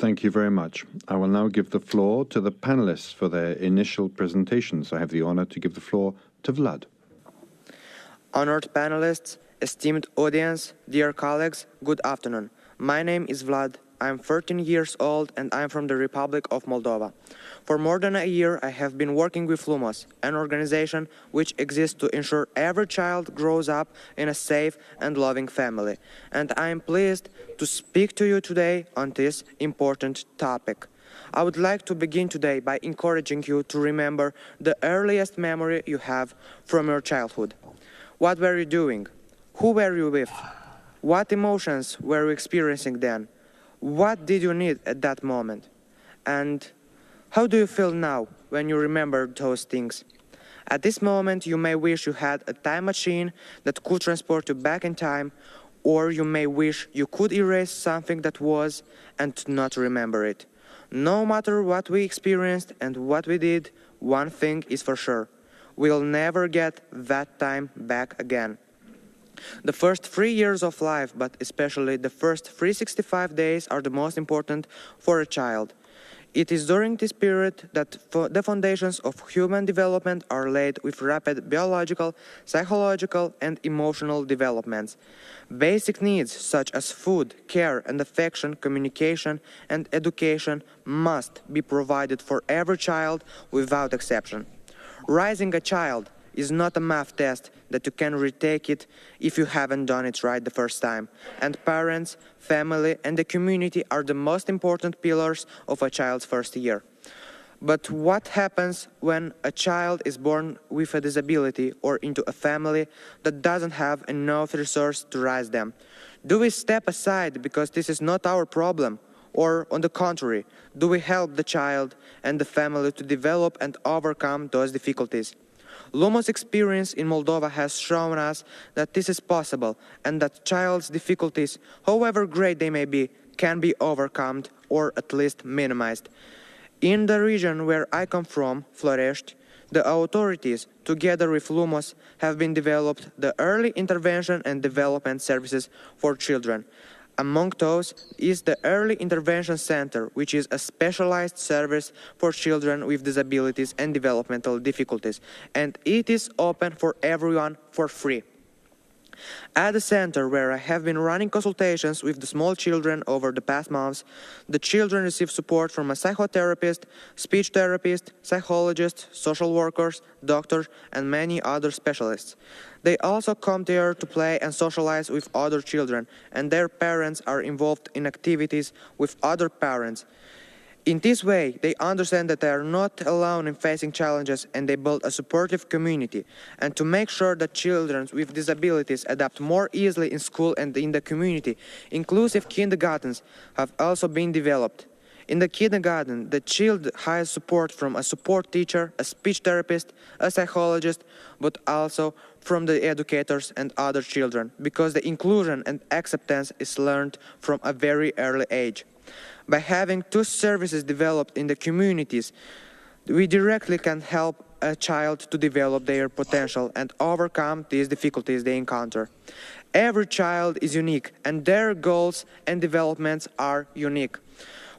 Thank you very much. I will now give the floor to the panelists for their initial presentations. I have the honor to give the floor to Vlad. Honored panelists, esteemed audience, dear colleagues, good afternoon. My name is Vlad. I'm 13 years old and I'm from the Republic of Moldova. For more than a year, I have been working with Lumos, an organization which exists to ensure every child grows up in a safe and loving family. And I am pleased to speak to you today on this important topic. I would like to begin today by encouraging you to remember the earliest memory you have from your childhood. What were you doing? Who were you with? What emotions were you experiencing then? What did you need at that moment? And how do you feel now when you remember those things? At this moment, you may wish you had a time machine that could transport you back in time, or you may wish you could erase something that was and not remember it. No matter what we experienced and what we did, one thing is for sure. We'll never get that time back again. The first 3 years of life, but especially the first 365 days, are the most important for a child. It is during this period that the foundations of human development are laid with rapid biological, psychological, and emotional developments. Basic needs such as food, care and affection, communication, and education must be provided for every child without exception. Raising a child is not a math test that you can retake it if you haven't done it right the first time. And parents, family, and the community are the most important pillars of a child's first year. But what happens when a child is born with a disability or into a family that doesn't have enough resources to raise them? Do we step aside because this is not our problem? Or, on the contrary, do we help the child and the family to develop and overcome those difficulties? Lumos' experience in Moldova has shown us that this is possible and that child's difficulties, however great they may be, can be overcome or at least minimized. In the region where I come from, Florești, the authorities, together with Lumos, have been developed the early intervention and development services for children. Among those is the Early Intervention Center, which is a specialized service for children with disabilities and developmental difficulties, and it is open for everyone for free. At the center, where I have been running consultations with the small children over the past months, the children receive support from a psychotherapist, speech therapist, psychologist, social workers, doctors, and many other specialists. They also come there to play and socialize with other children, and their parents are involved in activities with other parents. In this way, they understand that they are not alone in facing challenges and they build a supportive community. And to make sure that children with disabilities adapt more easily in school and in the community, inclusive kindergartens have also been developed. In the kindergarten, the child has support from a support teacher, a speech therapist, a psychologist, but also from the educators and other children, because the inclusion and acceptance is learned from a very early age. By having two services developed in the communities, we directly can help a child to develop their potential and overcome these difficulties they encounter. Every child is unique, and their goals and developments are unique.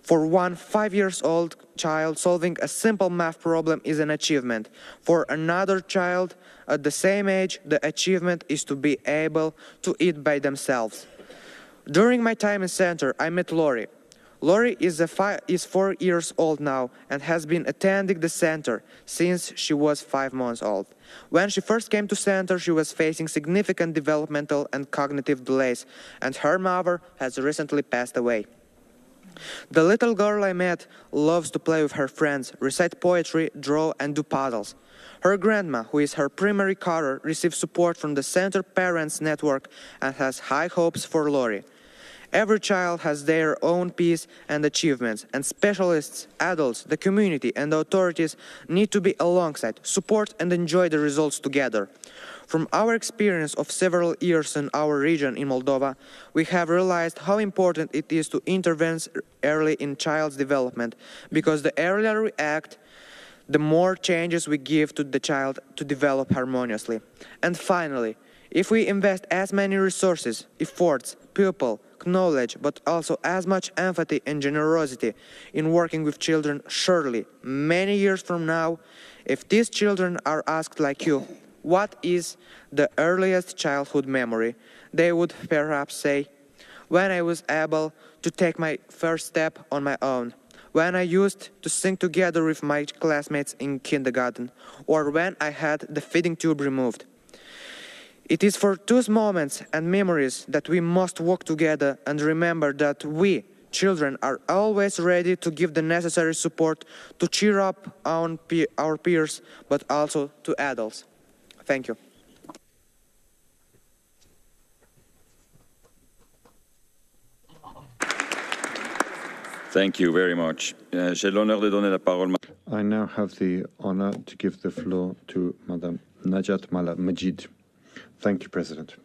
For one 5-year-old child, solving a simple math problem is an achievement. For another child at the same age, the achievement is to be able to eat by themselves. During my time in center, I met Lori. Lori is 4 years old now and has been attending the center since she was 5 months old. When she first came to center, she was facing significant developmental and cognitive delays, and her mother has recently passed away. The little girl I met loves to play with her friends, recite poetry, draw, and do puzzles. Her grandma, who is her primary carer, receives support from the Center Parents Network and has high hopes for Lori. Every child has their own peace and achievements, and specialists, adults, the community, and the authorities need to be alongside, support, and enjoy the results together. From our experience of several years in our region in Moldova, we have realized how important it is to intervene early in child's development, because the earlier we act, the more changes we give to the child to develop harmoniously. And finally, If we invest as many resources, efforts, people, knowledge, but also as much empathy and generosity in working with children, surely, many years from now, if these children are asked like you, what is the earliest childhood memory, they would perhaps say, when I was able to take my first step on my own, when I used to sing together with my classmates in kindergarten, or when I had the feeding tube removed. It is for those moments and memories that we must work together and remember that we, children, are always ready to give the necessary support to cheer up our peers, but also to adults. Thank you. Thank you very much. J'ai l'honneur de donner la parole. I now have the honor to give the floor to Madame Najat Mala Majid. Thank you, President.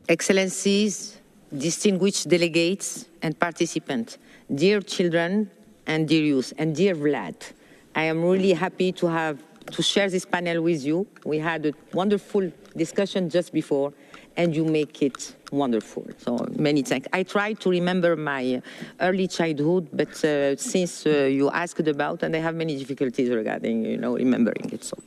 Excellencies, distinguished delegates and participants, dear children and dear youth, and dear Vlad, I am really happy to share this panel with you. We had a wonderful discussion just before, and you make it wonderful. So many thanks. I try to remember my early childhood, but since you asked about, and I have many difficulties regarding, remembering it. So.